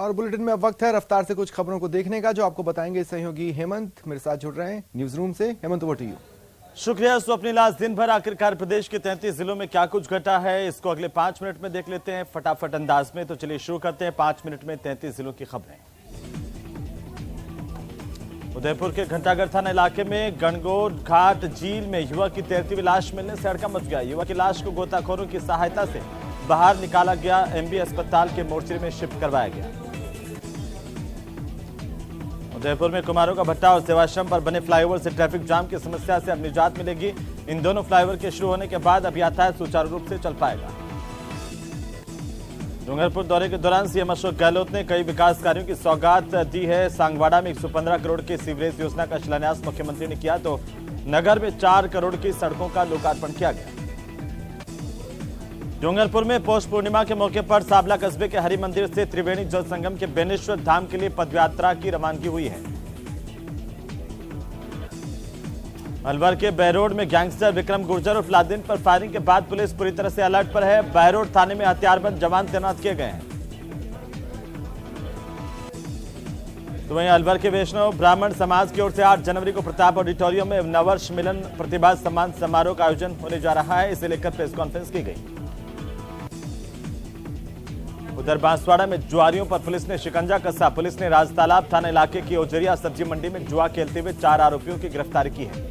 और बुलेटिन में अब वक्त है रफ्तार से कुछ खबरों को देखने का, जो आपको बताएंगे सहयोगी हेमंत मेरे साथ जुड़ रहे हैं न्यूज रूम से। Hemant, over to you. शुक्रिया स्वप्निल। आज दिन भर आखिरकार प्रदेश के 33 जिलों में क्या कुछ घटा है, इसको अगले 5 मिनट में देख लेते हैं फटाफट अंदाज में। तो चलिए शुरू करते हैं 5 मिनट में 33 जिलों की खबरें। उदयपुर के घंटाघर थाना इलाके में गणगौर घाट झील में युवक की तैरती हुई लाश मिलने से हड़कंप मच गया। युवक की लाश को गोताखोरों की सहायता से बाहर निकाला गया, एमबी अस्पताल के मोर्चरी में शिफ्ट करवाया गया। उदयपुर में कुमारों का भट्टा और सेवाश्रम पर बने फ्लाईओवर से ट्रैफिक जाम की समस्या से अब निजात मिलेगी। इन दोनों फ्लाईओवर के शुरू होने के बाद अब यातायात सुचारू रूप से चल पाएगा। डूंगरपुर दौरे के दौरान सीएम अशोक गहलोत ने कई विकास कार्यों की सौगात दी है। सांगवाड़ा में 115 करोड़ की सीवरेज योजना का शिलान्यास मुख्यमंत्री ने किया, तो नगर में 4 करोड़ की सड़कों का लोकार्पण किया गया। डूंगरपुर में पौष पूर्णिमा के मौके पर साबला कस्बे के हरि मंदिर से त्रिवेणी जल संगम के बेनेश्वर धाम के लिए पदयात्रा की रवानगी हुई है। अलवर के बहरोड में गैंगस्टर विक्रम गुर्जर और फिलादीन पर फायरिंग के बाद पुलिस पूरी तरह से अलर्ट पर है। बहरोड थाने में हथियारबंद जवान तैनात किए गए हैं। तो वहीं अलवर के वैष्णव ब्राह्मण समाज की ओर से 8 जनवरी को प्रताप ऑडिटोरियम में नववर्ष मिलन प्रतिभा सम्मान समारोह का आयोजन होने जा रहा है। इसे लेकर प्रेस कॉन्फ्रेंस की गई। उधर बांसवाड़ा में जुआरियों पर पुलिस ने शिकंजा कसा। पुलिस ने राजतालाब थाना इलाके की ओजरिया सब्जी मंडी में जुआ खेलते हुए 4 आरोपियों की गिरफ्तारी की है।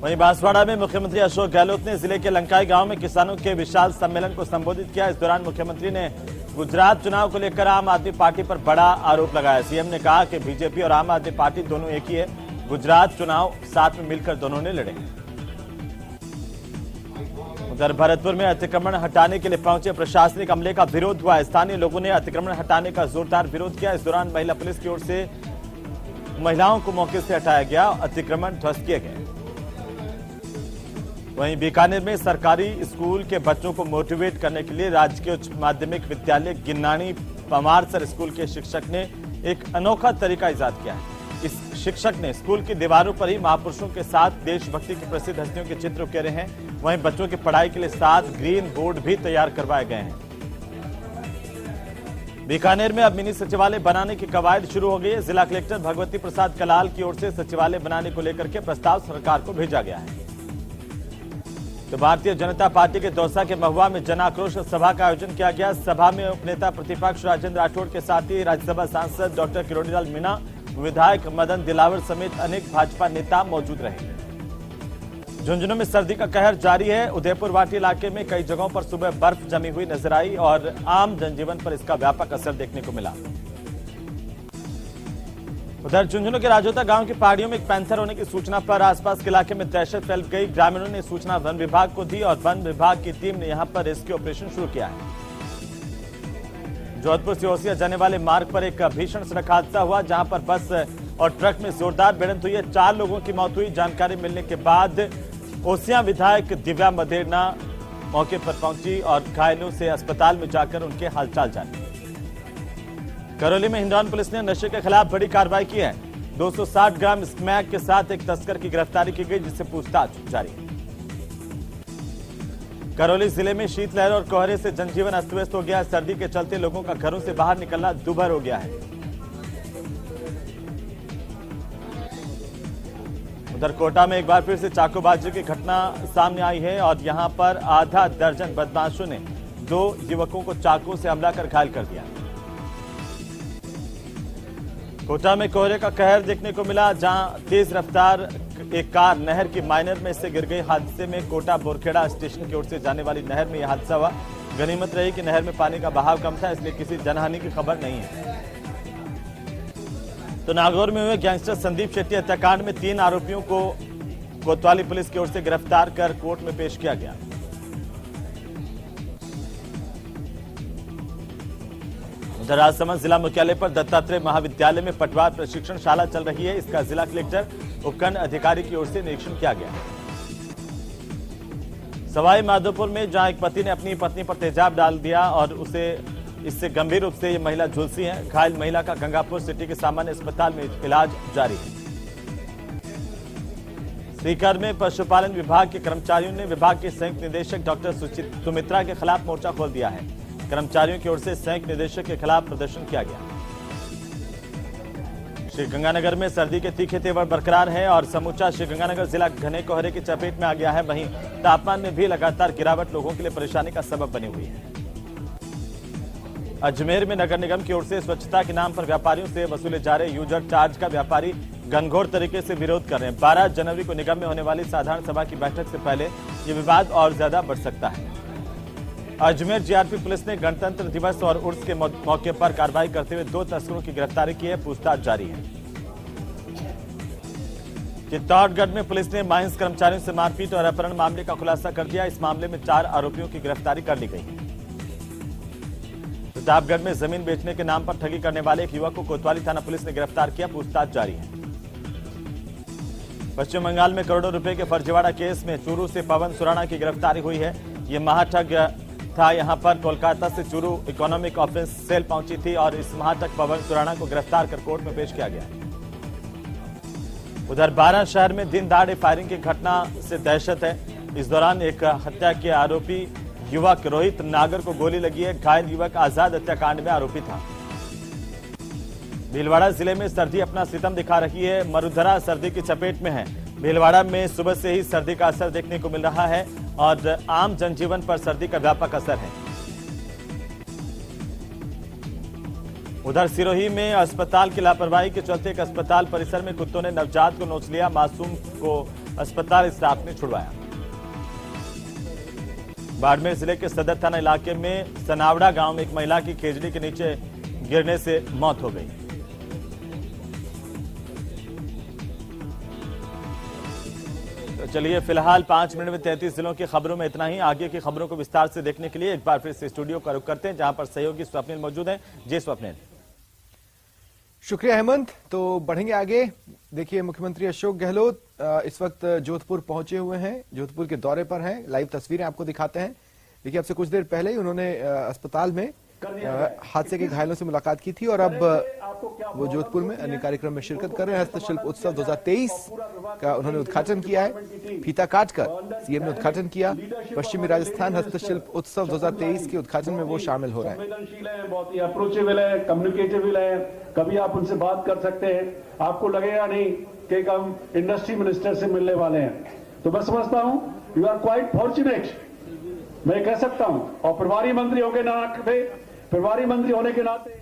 वहीं बांसवाड़ा में मुख्यमंत्री अशोक गहलोत ने जिले के लंकाई गांव में किसानों के विशाल सम्मेलन को संबोधित किया। इस दौरान मुख्यमंत्री ने गुजरात चुनाव को लेकर आम आदमी पार्टी पर बड़ा आरोप लगाया। सीएम ने कहा कि बीजेपी और आम आदमी पार्टी दोनों एक ही है। गुजरात चुनाव साथ में मिलकर दोनों ने लड़े। उधर भरतपुर में अतिक्रमण हटाने के लिए पहुंचे प्रशासनिक अमले का विरोध हुआ। स्थानीय लोगों ने अतिक्रमण हटाने का जोरदार विरोध किया। इस दौरान महिला पुलिस की ओर से महिलाओं को मौके से हटाया गया, अतिक्रमण ध्वस्त किए गए। वहीं बीकानेर में सरकारी स्कूल के बच्चों को मोटिवेट करने के लिए राजकीय उच्च माध्यमिक विद्यालय गिन्नानी पमारसर स्कूल के शिक्षक ने एक अनोखा तरीका इजाद किया है। इस शिक्षक ने स्कूल की दीवारों पर ही महापुरुषों के साथ देशभक्ति की प्रसिद्ध हस्तियों के चित्र उकेरे हैं। वहीं बच्चों की पढ़ाई के लिए 7 ग्रीन बोर्ड भी तैयार करवाए गए हैं। बीकानेर में अब मिनी सचिवालय बनाने की कवायद शुरू हो गई है। जिला कलेक्टर भगवती प्रसाद कलाल की ओर से सचिवालय बनाने को लेकर के प्रस्ताव सरकार को भेजा गया है। तो भारतीय जनता पार्टी के दौसा के महुआ में जन आक्रोश सभा का आयोजन किया गया। सभा में उपनेता प्रतिपक्ष राजेंद्र राठौड़ के साथ ही राज्यसभा सांसद डॉक्टर किरोड़ीलाल मीणा, विधायक मदन दिलावर समेत अनेक भाजपा नेता मौजूद रहे। झुंझुनू में सर्दी का कहर जारी है। उदयपुर वाटी इलाके में कई जगहों पर सुबह बर्फ जमी हुई नजर आई और आम जनजीवन पर इसका व्यापक असर देखने को मिला। उधर झुंझुनू के राजोता गांव की पहाड़ियों में एक पैंथर होने की सूचना पर आसपास के इलाके में दहशत फैल गई। ग्रामीणों ने सूचना वन विभाग को दी और वन विभाग की टीम ने यहां पर रेस्क्यू ऑपरेशन शुरू किया है। जोधपुर से ओसिया जाने वाले मार्ग पर एक भीषण सड़क हादसा हुआ, जहां पर बस और ट्रक में जोरदार भिड़ंत हुई है। 4 लोगों की मौत हुई। जानकारी मिलने के बाद ओसिया विधायक दिव्या मदेरना मौके पर पहुंची और घायलों से अस्पताल में जाकर उनके हालचाल जाने। करौली में हिंडौन पुलिस ने नशे के खिलाफ बड़ी कार्रवाई की है। 260 ग्राम स्मैक के साथ एक तस्कर की गिरफ्तारी की गई, जिससे पूछताछ जारी है। करौली जिले में शीतलहर और कोहरे से जनजीवन अस्त व्यस्त हो गया है। सर्दी के चलते लोगों का घरों से बाहर निकलना दूभर हो गया है। उधर कोटा में एक बार फिर से चाकूबाजी की घटना सामने आई है और यहां पर आधा दर्जन बदमाशों ने 2 युवकों को चाकू से हमला कर घायल कर दिया। कोटा में कोहरे का कहर देखने को मिला, जहां तेज रफ्तार एक कार नहर की माइनर में से गिर गई। हादसे में कोटा बोरखेड़ा स्टेशन की ओर से जाने वाली नहर में यह हादसा हुआ। गनीमत रही कि नहर में पानी का बहाव कम था, इसलिए किसी जनहानि की खबर नहीं है। तो नागौर में हुए गैंगस्टर संदीप शेट्टी हत्याकांड में 3 आरोपियों को कोतवाली पुलिस की ओर से गिरफ्तार कर कोर्ट में पेश किया गया। उधर राजसमंद जिला मुख्यालय पर दत्तात्रेय महाविद्यालय में पटवार प्रशिक्षण शाला चल रही है। इसका जिला कलेक्टर उपखंड अधिकारी की ओर से निरीक्षण किया गया। सवाई माधोपुर में जहां एक पति ने अपनी पत्नी पर तेजाब डाल दिया और इससे गंभीर रूप से ये महिला झुलसी है। घायल महिला का गंगापुर सिटी के सामान्य अस्पताल में इलाज जारी है। सीकर में पशुपालन विभाग के कर्मचारियों ने विभाग के संयुक्त निदेशक डॉक्टर सुमित्रा के खिलाफ मोर्चा खोल दिया है। कर्मचारियों की ओर से संयुक्त निदेशक के खिलाफ प्रदर्शन किया गया। श्रीगंगानगर में सर्दी के तीखे तेवर बरकरार है और समूचा श्रीगंगानगर जिला घने कोहरे की चपेट में आ गया है। वहीं तापमान में भी लगातार गिरावट लोगों के लिए परेशानी का सबब बनी हुई है। अजमेर में नगर निगम की ओर से स्वच्छता के नाम पर व्यापारियों से वसूले जा रहे यूजर चार्ज का व्यापारी घनघोर तरीके से विरोध कर रहे हैं। 12 जनवरी को निगम में होने वाली साधारण सभा की बैठक से पहले ये विवाद और ज्यादा बढ़ सकता है। अजमेर जीआरपी पुलिस ने गणतंत्र दिवस और उर्स के मौके पर कार्रवाई करते हुए 2 तस्करों की गिरफ्तारी की है। पूछताछ जारी है। चित्तौड़गढ़ में पुलिस ने माइंस कर्मचारियों से मारपीट और अपहरण मामले का खुलासा कर दिया। इस मामले में 4 आरोपियों की गिरफ्तारी कर ली गई है। प्रतापगढ़ में जमीन बेचने के नाम पर ठगी करने वाले एक युवक को कोतवाली थाना पुलिस ने गिरफ्तार किया। पूछताछ जारी है। पश्चिम बंगाल में करोड़ों रुपए के फर्जीवाड़ा केस में चूरू से पवन सुराणा की गिरफ्तारी हुई है। ये महाठग था। यहां पर कोलकाता से चूरू इकोनॉमिक ऑफेंस सेल पहुंची थी और इस महाठग पवन सुराणा को गिरफ्तार कर कोर्ट में पेश किया गया। उधर 12 शहर में दिन दहाड़े फायरिंग की घटना से दहशत है। इस दौरान एक हत्या के आरोपी युवक रोहित नागर को गोली लगी है। घायल युवक आजाद हत्याकांड में आरोपी था। भीलवाड़ा जिले में सर्दी अपना सितम दिखा रही है। मरुधरा सर्दी की चपेट में है। भीलवाड़ा में सुबह से ही सर्दी का असर देखने को मिल रहा है और आम जनजीवन पर सर्दी का व्यापक असर है। उधर सिरोही में अस्पताल की लापरवाही के चलते एक अस्पताल परिसर में कुत्तों ने नवजात को नोच लिया। मासूम को अस्पताल स्टाफ ने छुड़वाया। बाड़मेर जिले के सदर थाना इलाके में सनावड़ा गांव में एक महिला की खेजड़ी के नीचे गिरने से मौत हो गई। तो चलिए फिलहाल 5 मिनट में 33 जिलों की खबरों में इतना ही। आगे की खबरों को विस्तार से देखने के लिए एक बार फिर से स्टूडियो का रुख करते हैं, जहां पर सहयोगी स्वप्निल मौजूद हैं। जी स्वप्निल। शुक्रिया हेमंत। तो बढ़ेंगे आगे। देखिए, मुख्यमंत्री अशोक गहलोत इस वक्त जोधपुर पहुंचे हुए हैं, जोधपुर के दौरे पर हैं। लाइव तस्वीरें आपको दिखाते हैं। देखिए, अब से कुछ देर पहले ही उन्होंने अस्पताल में हादसे के घायलों से मुलाकात की थी और अब वो जोधपुर में अन्य कार्यक्रम में शिरकत कर रहे हैं। हस्तशिल्प उत्सव 2023 का उन्होंने उद्घाटन किया है। फीता काटकर सीएम ने उद्घाटन किया। पश्चिमी राजस्थान हस्तशिल्प उत्सव 2023 के उद्घाटन में वो शामिल हो रहे हैं। संवेदनशील है, बहुत ही अप्रोचेबल है, कम्युनिकेटेबल है। कभी आप उनसे बात कर सकते हैं। आपको लगेगा नहीं कि हम इंडस्ट्री मिनिस्टर से मिलने वाले हैं। तो मैं समझता हूं यू आर क्वाइट फॉर्चुनेट, मैं कह सकता हूं। और प्रभारी मंत्री होने के नाते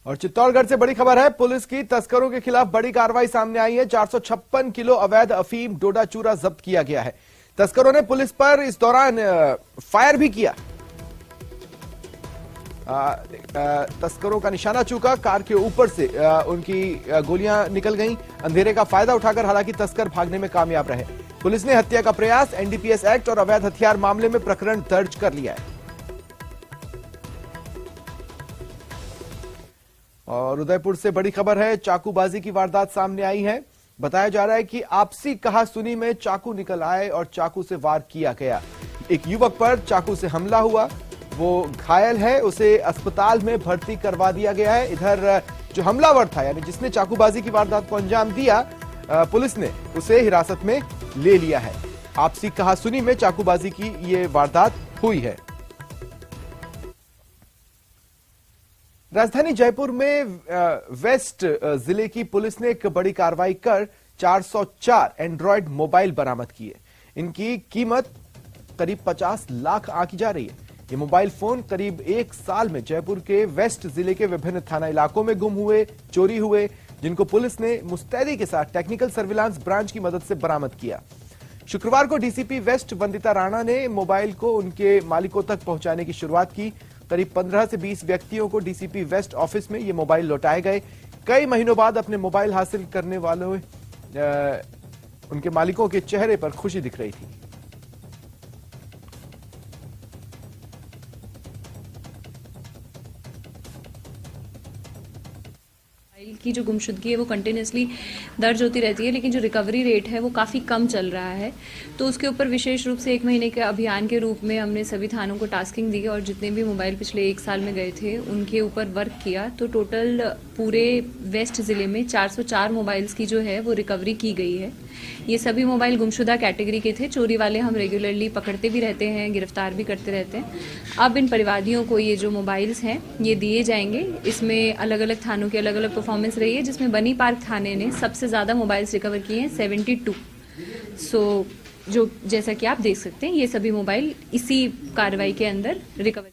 और चित्तौड़गढ़ से बड़ी खबर है। पुलिस की तस्करों के खिलाफ बड़ी कार्रवाई सामने आई है। 456 किलो अवैध अफीम डोडा चूरा जब्त किया गया है। तस्करों ने पुलिस पर इस दौरान फायर भी किया। तस्करों का निशाना चूका। कार के ऊपर से उनकी गोलियां निकल गईं। अंधेरे का फायदा उठाकर हालांकि तस्कर भागने में कामयाब रहे। पुलिस ने हत्या का प्रयास, एनडीपीएस एक्ट और अवैध हथियार मामले में प्रकरण दर्ज कर लिया है। और उदयपुर से बड़ी खबर है। चाकूबाजी की वारदात सामने आई है। बताया जा रहा है कि आपसी कहासुनी में चाकू निकल आए और चाकू से वार किया गया। एक युवक पर चाकू से हमला हुआ, वो घायल है, उसे अस्पताल में भर्ती करवा दिया गया है। इधर जो हमलावर था, यानी जिसने चाकूबाजी की वारदात को अंजाम दिया, पुलिस ने उसे हिरासत में ले लिया है। आपसी कहासुनी में चाकूबाजी की ये वारदात हुई है। राजधानी जयपुर में वेस्ट जिले की पुलिस ने एक बड़ी कार्रवाई कर 404 एंड्रॉयड मोबाइल बरामद किए। इनकी कीमत करीब 50 लाख आंकी जा रही है। ये मोबाइल फोन करीब 1 साल में जयपुर के वेस्ट जिले के विभिन्न थाना इलाकों में गुम हुए, चोरी हुए, जिनको पुलिस ने मुस्तैदी के साथ टेक्निकल सर्विलांस ब्रांच की मदद से बरामद किया। शुक्रवार को डीसीपी वेस्ट वंदिता राणा ने मोबाइल को उनके मालिकों तक पहुंचाने की शुरुआत की। करीब 15 से 20 व्यक्तियों को डीसीपी वेस्ट ऑफिस में ये मोबाइल लौटाए गए। कई महीनों बाद अपने मोबाइल हासिल करने वालों उनके मालिकों के चेहरे पर खुशी दिख रही थी। की जो गुमशुदगी है वो कंटिन्यूसली दर्ज होती रहती है, लेकिन जो रिकवरी रेट है वो काफ़ी कम चल रहा है। तो उसके ऊपर विशेष रूप से 1 महीने के अभियान के रूप में हमने सभी थानों को टास्किंग दी और जितने भी मोबाइल पिछले 1 साल में गए थे उनके ऊपर वर्क किया। तो टोटल पूरे वेस्ट ज़िले में 404 मोबाइल्स की जो है वो रिकवरी की गई है। ये सभी मोबाइल गुमशुदा कैटेगरी के थे। चोरी वाले हम रेगुलरली पकड़ते भी रहते हैं, गिरफ्तार भी करते रहते हैं। अब इन परिवादियों को ये जो मोबाइल्स हैं ये दिए जाएंगे। इसमें अलग अलग थानों की अलग अलग परफॉर्मेंस रही है, जिसमें बनी पार्क थाने ने सबसे ज़्यादा मोबाइल्स रिकवर किए हैं, 72। सो जो जैसा कि आप देख सकते हैं ये सभी मोबाइल इसी कार्रवाई के अंदर रिकवर।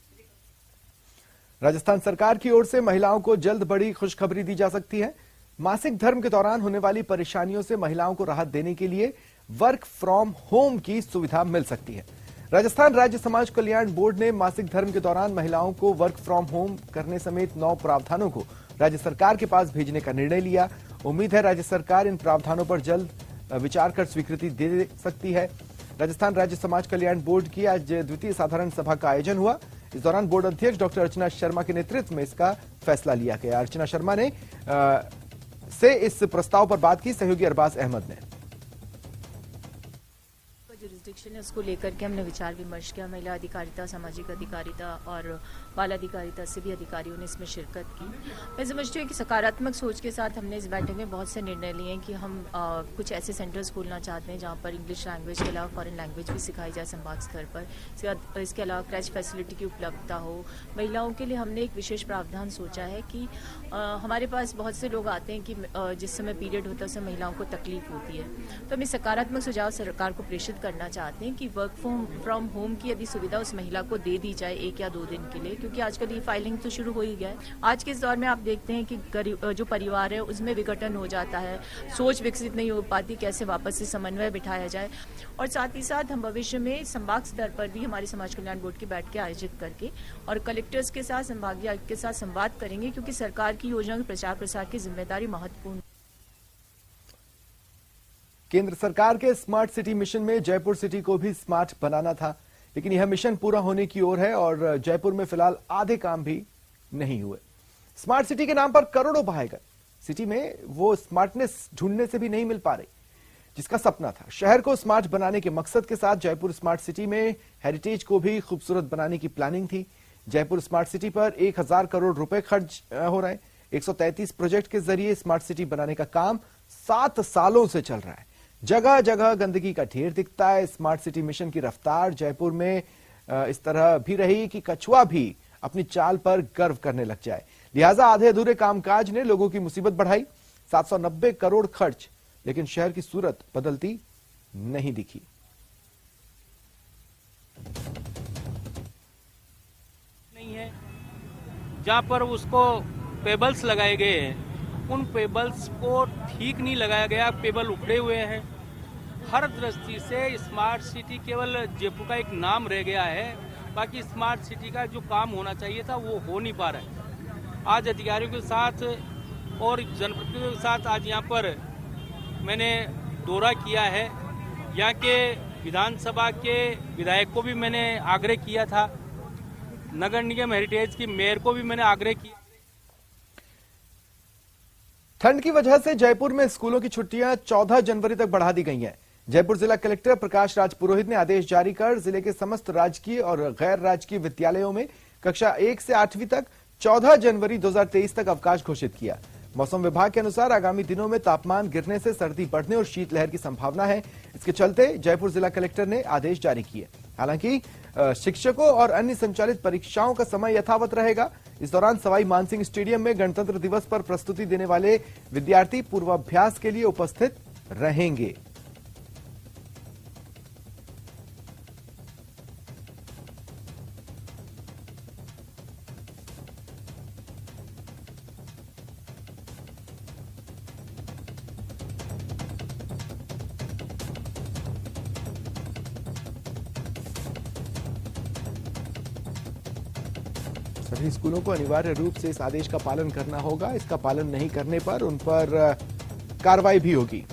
राजस्थान सरकार की ओर से महिलाओं को जल्द बड़ी खुशखबरी दी जा सकती है। मासिक धर्म के दौरान होने वाली परेशानियों से महिलाओं को राहत देने के लिए वर्क फ्रॉम होम की सुविधा मिल सकती है। राजस्थान राज्य समाज कल्याण बोर्ड ने मासिक धर्म के दौरान महिलाओं को वर्क फ्रॉम होम करने समेत 9 प्रावधानों को राज्य सरकार के पास भेजने का निर्णय लिया। उम्मीद है राज्य सरकार इन प्रावधानों पर जल्द विचार कर स्वीकृति दे सकती है। राजस्थान राज्य समाज कल्याण बोर्ड की आज द्वितीय साधारण सभा का आयोजन हुआ। इस दौरान बोर्ड अध्यक्ष डॉक्टर अर्चना शर्मा के नेतृत्व में इसका फैसला लिया गया। अर्चना शर्मा ने से इस प्रस्ताव पर बात की सहयोगी अरबाज अहमद ने। जुरिस्डिक्शन है उसको लेकर के हमने विचार विमर्श किया। महिला अधिकारिता, सामाजिक अधिकारिता और बाल अधिकारिता से भी अधिकारियों ने इसमें शिरकत की। मैं समझती हूँ कि सकारात्मक सोच के साथ हमने इस बैठक में बहुत से निर्णय लिए हैं कि हम कुछ ऐसे सेंटर्स खोलना चाहते हैं जहाँ पर इंग्लिश लैंग्वेज के अलावा फॉरेन लैंग्वेज भी सिखाई जाए संभाग स्तर पर। इसके अलावा क्रैच फैसिलिटी की उपलब्धता हो। महिलाओं के लिए हमने एक विशेष प्रावधान सोचा है कि हमारे पास बहुत से लोग आते हैं कि जिस समय पीरियड होता है उस समय महिलाओं को तकलीफ होती है, तो हम सकारात्मक सुझाव सरकार को प्रेषित करना चाहते हैं कि वर्क फ्रॉम होम की यदि सुविधा उस महिला को दे दी जाए 1 या 2 दिन के लिए, क्योंकि आजकल ये फाइलिंग तो शुरू हो ही गया है। आज के इस दौर में आप देखते हैं कि जो परिवार है उसमें विघटन हो जाता है, सोच विकसित नहीं हो पाती, कैसे वापस से समन्वय बिठाया जाए। और साथ ही साथ हम भविष्य में संभाग स्तर पर भी हमारे समाज कल्याण बोर्ड की बैठकें आयोजित करके और कलेक्टर्स के साथ, संभागीय आयुक्त के साथ संवाद करेंगे, क्योंकि सरकार की योजना के प्रचार प्रसार की जिम्मेदारी महत्वपूर्ण। केंद्र सरकार के स्मार्ट सिटी मिशन में जयपुर सिटी को भी स्मार्ट बनाना था, लेकिन यह मिशन पूरा होने की ओर है और जयपुर में फिलहाल आधे काम भी नहीं हुए। स्मार्ट सिटी के नाम पर करोड़ों बहाए गए। सिटी में वो स्मार्टनेस ढूंढने से भी नहीं मिल पा रही जिसका सपना था। शहर को स्मार्ट बनाने के मकसद के साथ जयपुर स्मार्ट सिटी में हेरिटेज को भी खूबसूरत बनाने की प्लानिंग थी। जयपुर स्मार्ट सिटी पर 1000 करोड़ रुपए खर्च हो रहे हैं। 133 प्रोजेक्ट के जरिए स्मार्ट सिटी बनाने का काम 7 सालों से चल रहा है। जगह जगह गंदगी का ढेर दिखता है। स्मार्ट सिटी मिशन की रफ्तार जयपुर में इस तरह भी रही कि कछुआ भी अपनी चाल पर गर्व करने लग जाए। लिहाजा आधे अधूरे कामकाज ने लोगों की मुसीबत बढ़ाई। 790 करोड़ खर्च, लेकिन शहर की सूरत बदलती नहीं दिखी। नहीं है जहां पर उसको पेबल्स लगाए गए हैं, उन पेबल्स को ठीक नहीं लगाया गया, पेबल उखड़े हुए हैं। हर दृष्टि से स्मार्ट सिटी केवल जयपुर का एक नाम रह गया है, बाकी स्मार्ट सिटी का जो काम होना चाहिए था वो हो नहीं पा रहा है। आज अधिकारियों के साथ और जनप्रतिनिधियों के साथ आज यहाँ पर मैंने दौरा किया है। यहाँ के विधानसभा के विधायक को भी मैंने आग्रह किया था, नगर निगम हेरिटेज की मेयर को भी मैंने आग्रह किया। ठंड की वजह से जयपुर में स्कूलों की छुट्टियां 14 जनवरी तक बढ़ा दी गई हैं। जयपुर जिला कलेक्टर प्रकाश राज पुरोहित ने आदेश जारी कर जिले के समस्त राजकीय और गैर राजकीय विद्यालयों में कक्षा 1 से 8वीं तक 14 जनवरी 2023 तक अवकाश घोषित किया। मौसम विभाग के अनुसार आगामी दिनों में तापमान गिरने से सर्दी बढ़ने और शीतलहर की संभावना है। इसके चलते जयपुर जिला कलेक्टर ने आदेश जारी किए। हालांकि शिक्षकों और अन्य संचालित परीक्षाओं का समय यथावत रहेगा। इस दौरान सवाई मानसिंह स्टेडियम में गणतंत्र दिवस पर प्रस्तुति देने वाले विद्यार्थी पूर्वाभ्यास के लिए उपस्थित रहेंगे। सभी स्कूलों को अनिवार्य रूप से इस आदेश का पालन करना होगा। इसका पालन नहीं करने पर उन पर कार्रवाई भी होगी।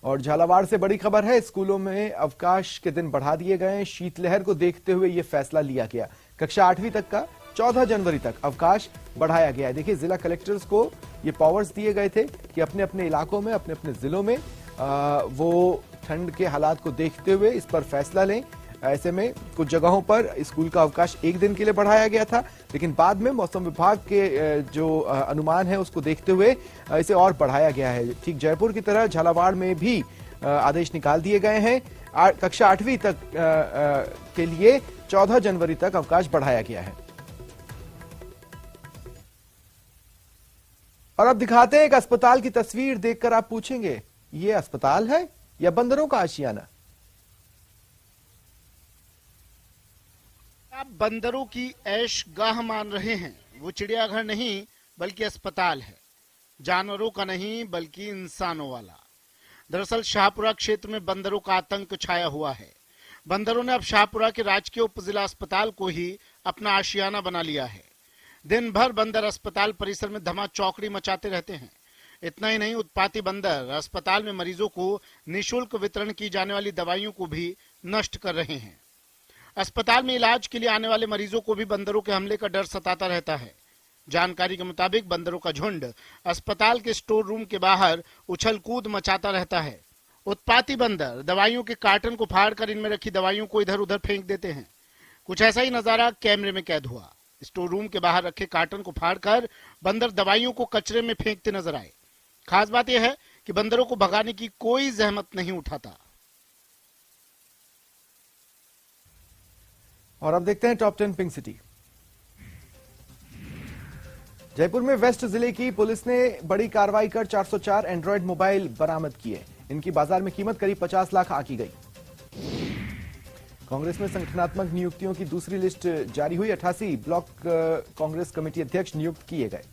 और झालावाड़ से बड़ी खबर है, स्कूलों में अवकाश के दिन बढ़ा दिए गए। शीतलहर को देखते हुए यह फैसला लिया गया। कक्षा 8वीं तक का 14 जनवरी तक अवकाश बढ़ाया गया है। देखिए, जिला कलेक्टर्स को ये पावर्स दिए गए थे कि अपने अपने इलाकों में, अपने अपने जिलों में वो ठंड के हालात को देखते हुए इस पर फैसला लें। ऐसे में कुछ जगहों पर स्कूल का अवकाश एक दिन के लिए बढ़ाया गया था, लेकिन बाद में मौसम विभाग के जो अनुमान है उसको देखते हुए इसे और बढ़ाया गया है। ठीक जयपुर की तरह झालावाड़ में भी आदेश निकाल दिए गए हैं। कक्षा 8वीं तक के लिए 14 जनवरी तक अवकाश बढ़ाया गया है। और अब दिखाते हैं एक अस्पताल की तस्वीर देखकर आप पूछेंगे, ये अस्पताल है या बंदरों का आशियाना? आप बंदरों की ऐश गाह मान रहे हैं। वो चिड़ियाघर नहीं बल्कि अस्पताल है, जानवरों का नहीं बल्कि इंसानों वाला। दरअसल शाहपुरा क्षेत्र में बंदरों का आतंक छाया हुआ है। बंदरों ने अब शाहपुरा के राजकीय उप जिला अस्पताल को ही अपना आशियाना बना लिया है। दिन भर बंदर अस्पताल परिसर में धमा चौकड़ी मचाते रहते हैं। इतना ही नहीं, उत्पाती बंदर अस्पताल में मरीजों को निःशुल्क वितरण की जाने वाली दवाइयों को भी नष्ट कर रहे हैं। अस्पताल में इलाज के लिए आने वाले मरीजों को भी बंदरों के हमले का डर सताता रहता है। जानकारी के मुताबिक बंदरों का झुंड अस्पताल के स्टोर रूम के बाहर उछल कूद मचाता रहता है। उत्पाती बंदर दवाइयों के कार्टन को फाड़कर इनमें रखी दवाइयों को इधर उधर फेंक देते हैं। कुछ ऐसा ही नजारा कैमरे में कैद हुआ। स्टोर रूम के बाहर रखे कार्टन को फाड़कर बंदर दवाइयों को कचरे में फेंकते नजर आए। खास बात यह है कि बंदरों को भगाने की कोई जहमत नहीं उठाता। और अब देखते हैं टॉप 10 पिंक सिटी। जयपुर में वेस्ट जिले की पुलिस ने बड़ी कार्रवाई कर 404 एंड्रॉयड मोबाइल बरामद किए। इनकी बाजार में कीमत करीब 50 लाख आंकी गई। कांग्रेस में संगठनात्मक नियुक्तियों की दूसरी लिस्ट जारी हुई। 88 ब्लॉक कांग्रेस कमेटी अध्यक्ष नियुक्त किए गए।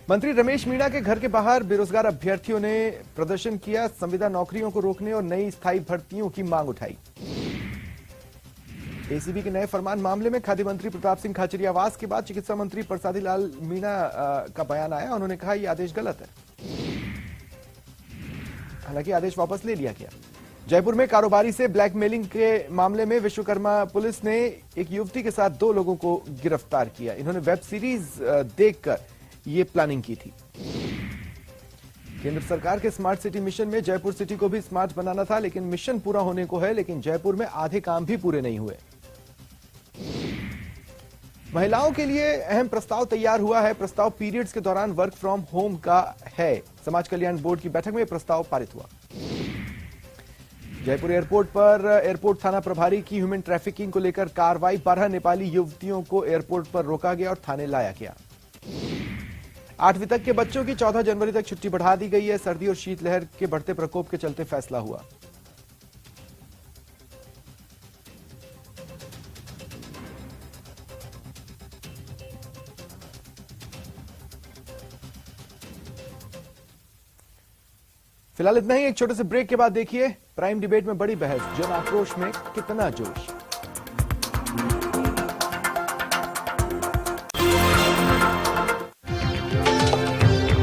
मंत्री रमेश मीणा के घर के बाहर बेरोजगार अभ्यर्थियों ने प्रदर्शन किया। संविदा नौकरियों को रोकने और नई स्थायी भर्तियों की मांग उठाई। एसीबी के नए फरमान मामले में खाद्य मंत्री प्रताप सिंह खाचरियावास के बाद चिकित्सा मंत्री प्रसादी लाल मीणा का बयान आया। उन्होंने कहा यह आदेश गलत है। हालांकि आदेश वापस ले लिया गया। जयपुर में कारोबारी से ब्लैकमेलिंग के मामले में विश्वकर्मा पुलिस ने एक युवती के साथ 2 लोगों को गिरफ्तार किया। इन्होंने वेब सीरीज देखकर ये प्लानिंग की थी। केंद्र सरकार के स्मार्ट सिटी मिशन में जयपुर सिटी को भी स्मार्ट बनाना था, लेकिन मिशन पूरा होने को है, लेकिन जयपुर में आधे काम भी पूरे नहीं हुए। महिलाओं के लिए अहम प्रस्ताव तैयार हुआ है। प्रस्ताव पीरियड्स के दौरान वर्क फ्रॉम होम का है। समाज कल्याण बोर्ड की बैठक में प्रस्ताव पारित हुआ। जयपुर एयरपोर्ट पर एयरपोर्ट थाना प्रभारी की ह्यूमन ट्रैफिकिंग को लेकर कार्रवाई। 12 नेपाली युवतियों को एयरपोर्ट पर रोका गया और थाने लाया गया। 8वीं तक के बच्चों की 14 जनवरी तक छुट्टी बढ़ा दी गई है। सर्दी और शीतलहर के बढ़ते प्रकोप के चलते फैसला हुआ। फिलहाल इतना ही। एक छोटे से ब्रेक के बाद देखिए प्राइम डिबेट में बड़ी बहस, जन आक्रोश में कितना जोश।